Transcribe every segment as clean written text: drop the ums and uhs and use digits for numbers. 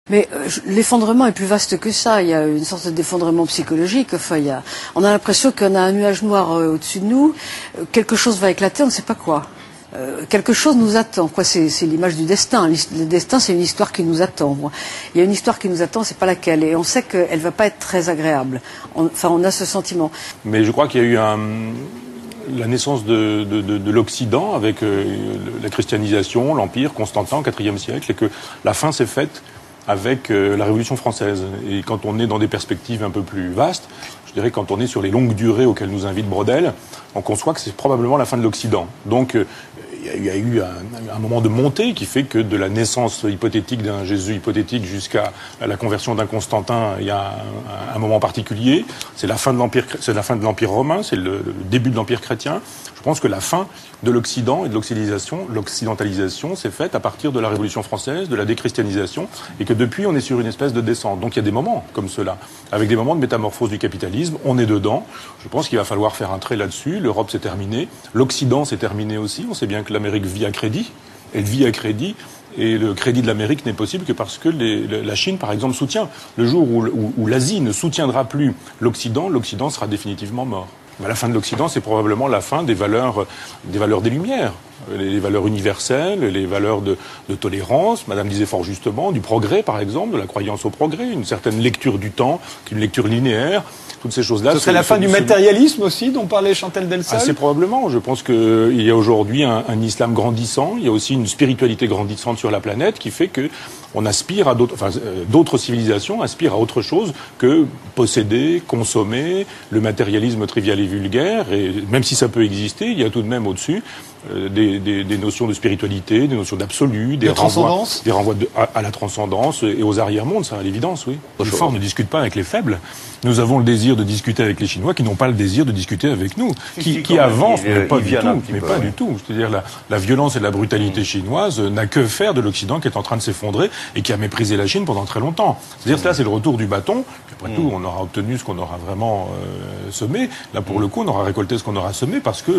Mais l'effondrement est plus vaste que ça. Il y a une sorte d'effondrement psychologique. Enfin, on a l'impression qu'on a un nuage noir au-dessus de nous. Quelque chose va éclater, on ne sait pas quoi. Quelque chose nous attend. Quoi, c'est l'image du destin. Le destin, c'est une histoire qui nous attend. Il y a une histoire qui nous attend, c'est pas laquelle. Et on sait qu'elle va pas être très agréable. On a ce sentiment. Mais je crois qu'il y a eu la naissance de l'Occident avec la christianisation, l'Empire, Constantin au IVe siècle, et que la fin s'est faite avec la Révolution française. Et quand on est dans des perspectives un peu plus vastes, je dirais quand on est sur les longues durées auxquelles nous invite Braudel, on conçoit que c'est probablement la fin de l'Occident. Donc il y a eu un moment de montée qui fait que de la naissance hypothétique d'un Jésus hypothétique jusqu'à la conversion d'un Constantin, il y a un moment particulier. C'est la fin de l'Empire romain, c'est le début de l'Empire chrétien. Je pense que la fin de l'Occident et de l'occidentalisation s'est faite à partir de la Révolution française, de la déchristianisation, et que depuis on est sur une espèce de descente. Donc il y a des moments comme cela, avec des moments de métamorphose du capitalisme. On est dedans. Je pense qu'il va falloir faire un trait là-dessus. L'Europe s'est terminée, l'Occident s'est terminé aussi. On sait bien que l'Amérique vit à crédit. Elle vit à crédit. Et le crédit de l'Amérique n'est possible que parce que la Chine, par exemple, soutient. Le jour où l'Asie ne soutiendra plus l'Occident, l'Occident sera définitivement mort. La fin de l'Occident, c'est probablement la fin des valeurs des Lumières, les valeurs universelles, les valeurs de tolérance, Madame disait fort justement, du progrès par exemple, de la croyance au progrès, une certaine lecture du temps, une lecture linéaire, toutes ces choses-là. Ce serait la fin du matérialisme aussi, dont parlait Chantal Delsol? Assez probablement. Je pense qu'il y a aujourd'hui un islam grandissant, il y a aussi une spiritualité grandissante sur la planète qui fait que on aspire à d'autres civilisations aspirent à autre chose que posséder, consommer, le matérialisme trivial et vulgaire. Et même si ça peut exister, il y a tout de même au-dessus des notions de spiritualité, des notions d'absolu, des renvois à la transcendance et aux arrière-mondes, ça à l'évidence, oui. Les forts ne discutent pas avec les faibles. Nous avons le désir de discuter avec les Chinois qui n'ont pas le désir de discuter avec nous, qui avancent, mais pas du tout. C'est-à-dire la violence et la brutalité chinoise n'a que faire de l'Occident qui est en train de s'effondrer et qui a méprisé la Chine pendant très longtemps. C'est-à-dire là, c'est le retour du bâton. Après tout, on aura obtenu ce qu'on aura vraiment semé. Là, pour le coup, on aura récolté ce qu'on aura semé parce que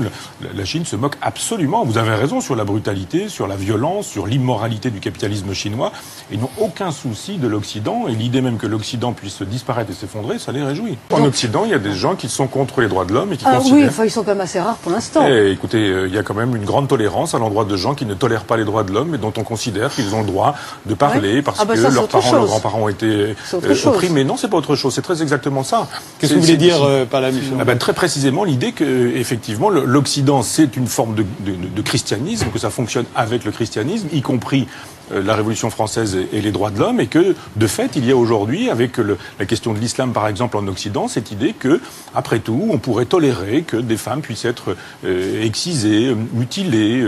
la Chine se moque absolument. Vous avez raison sur la brutalité, sur la violence, sur l'immoralité du capitalisme chinois. Ils n'ont aucun souci de l'Occident et l'idée même que l'Occident puisse disparaître et s'effondrer, ça les réjouit. En Occident, il y a des gens qui sont contre les droits de l'homme et qui considèrent... Oui, enfin, ils sont quand même assez rares pour l'instant. Écoutez, il y a quand même une grande tolérance à l'endroit de gens qui ne tolèrent pas les droits de l'homme et dont on considère qu'ils ont le droit de parler parce que leurs parents, leurs grands-parents ont été opprimés. Non, c'est pas autre chose. C'est très exactement ça. Qu'est-ce que vous voulez dire par là, Michel ? Très précisément, l'idée que, effectivement, l'Occident, c'est une forme de christianisme, que ça fonctionne avec le christianisme, y compris la Révolution française et les droits de l'homme, et que, de fait, il y a aujourd'hui, avec la question de l'islam, par exemple, en Occident, cette idée que, après tout, on pourrait tolérer que des femmes puissent être excisées, mutilées,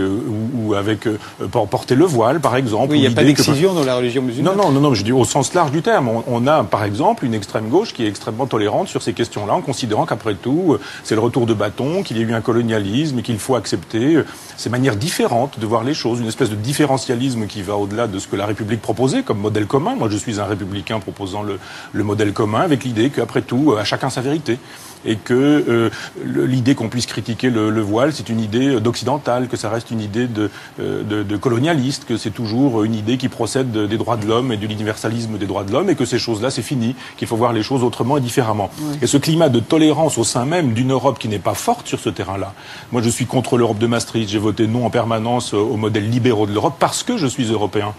ou avec porter le voile, par exemple. Oui, il n'y a pas d'excision dans la religion musulmane. Non, je dis au sens large du terme. On a, par exemple, une extrême gauche qui est extrêmement tolérante sur ces questions-là, en considérant qu'après tout, c'est le retour de bâton, qu'il y a eu un colonialisme et qu'il faut accepter ces manières différentes de voir les choses, une espèce de différentialisme qui va au-delà de ce que la République proposait comme modèle commun. Moi, je suis un républicain proposant le modèle commun avec l'idée qu'après tout, à chacun sa vérité. Et que l'idée qu'on puisse critiquer le voile, c'est une idée d'occidentale, que ça reste une idée de colonialiste, que c'est toujours une idée qui procède des droits de l'homme et de l'universalisme des droits de l'homme, et que ces choses-là, c'est fini, qu'il faut voir les choses autrement et différemment. Oui. Et ce climat de tolérance au sein même d'une Europe qui n'est pas forte sur ce terrain-là. Moi, je suis contre l'Europe de Maastricht, j'ai voté non en permanence au modèle libéraux de l'Europe parce que je suis européen.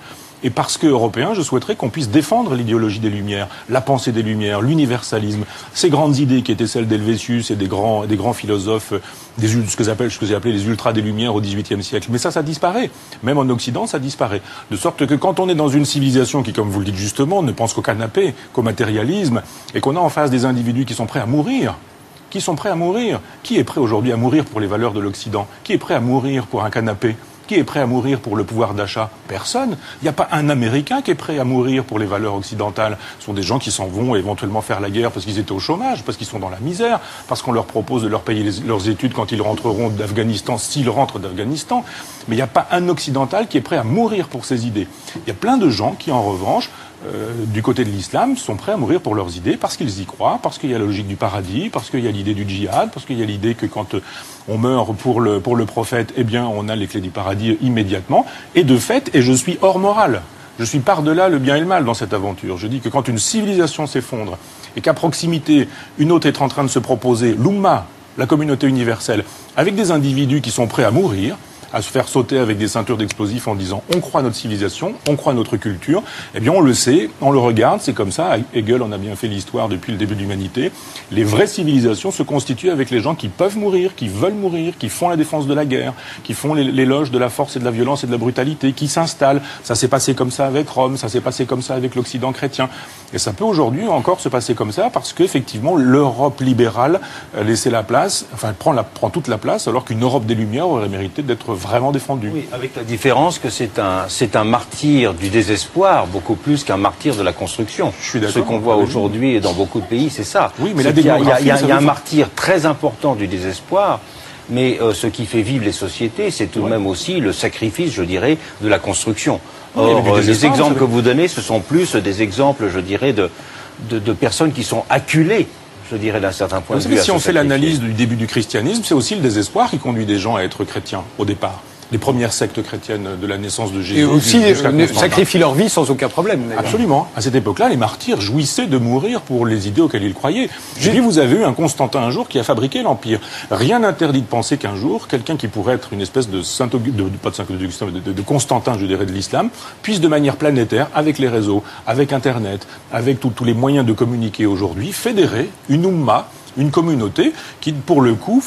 Et parce que européen, je souhaiterais qu'on puisse défendre l'idéologie des Lumières, la pensée des Lumières, l'universalisme, ces grandes idées qui étaient celles d'Helvétius et des grands philosophes, ce que j'ai appelé les ultras des Lumières au XVIIIe siècle. Mais ça disparaît. Même en Occident, ça disparaît. De sorte que quand on est dans une civilisation qui, comme vous le dites justement, ne pense qu'au canapé, qu'au matérialisme, et qu'on a en face des individus qui sont prêts à mourir, qui est prêt aujourd'hui à mourir pour les valeurs de l'Occident? Qui est prêt à mourir pour un canapé? Qui est prêt à mourir pour le pouvoir d'achat? Personne. Il n'y a pas un Américain qui est prêt à mourir pour les valeurs occidentales. Ce sont des gens qui s'en vont éventuellement faire la guerre parce qu'ils étaient au chômage, parce qu'ils sont dans la misère, parce qu'on leur propose de leur payer leurs études quand ils rentreront d'Afghanistan, s'ils rentrent d'Afghanistan. Mais il n'y a pas un occidental qui est prêt à mourir pour ses idées. Il y a plein de gens qui, en revanche, du côté de l'islam, sont prêts à mourir pour leurs idées parce qu'ils y croient, parce qu'il y a la logique du paradis, parce qu'il y a l'idée du djihad, parce qu'il y a l'idée que quand on meurt pour le prophète, eh bien, on a les clés du paradis immédiatement. Et de fait, et je suis hors morale. Je suis par-delà le bien et le mal dans cette aventure. Je dis que quand une civilisation s'effondre et qu'à proximité, une autre est en train de se proposer, l'Umma, la communauté universelle, avec des individus qui sont prêts à mourir, à se faire sauter avec des ceintures d'explosifs en disant on croit à notre civilisation, on croit à notre culture, eh bien on le sait, on le regarde, c'est comme ça, Hegel en a bien fait l'histoire depuis le début de l'humanité, les vraies civilisations se constituent avec les gens qui peuvent mourir, qui veulent mourir, qui font la défense de la guerre, qui font l'éloge de la force et de la violence et de la brutalité, qui s'installent. Ça s'est passé comme ça avec Rome, ça s'est passé comme ça avec l'Occident chrétien. Et ça peut aujourd'hui encore se passer comme ça parce qu'effectivement l'Europe libérale laissait la place, enfin prend toute la place, alors qu'une Europe des Lumières aurait mérité d'être vraiment défendu. Oui, avec la différence que c'est un martyr du désespoir, beaucoup plus qu'un martyr de la construction. Je suis d'accord. Ce qu'on voit aujourd'hui dans beaucoup de pays, c'est ça. Oui, mais il y a un martyr très important du désespoir, mais ce qui fait vivre les sociétés, c'est tout de même aussi le sacrifice, je dirais, de la construction. Or, les exemples que vous donnez, ce sont plus des exemples, je dirais, de personnes qui sont acculées, je dirais, d'un certain point de vue. Si on fait l'analyse du début du christianisme, c'est aussi le désespoir qui conduit des gens à être chrétiens, au départ. Les premières sectes chrétiennes de la naissance de Jésus. Et aussi sacrifient leur vie sans aucun problème. Absolument. À cette époque-là, les martyrs jouissaient de mourir pour les idées auxquelles ils croyaient. Et puis vous avez eu un Constantin un jour qui a fabriqué l'Empire. Rien n'interdit de penser qu'un jour, quelqu'un qui pourrait être une espèce de de Constantin, je dirais, de l'islam, puisse de manière planétaire, avec les réseaux, avec Internet, avec tous les moyens de communiquer aujourd'hui, fédérer une Oumma, une communauté qui, pour le coup,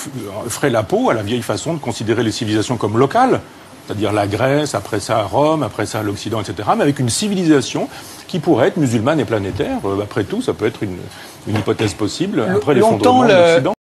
ferait la peau à la vieille façon de considérer les civilisations comme locales, c'est-à-dire la Grèce, après ça Rome, après ça l'Occident, etc., mais avec une civilisation qui pourrait être musulmane et planétaire. Après tout, ça peut être une hypothèse possible après l'effondrement de l'Occident.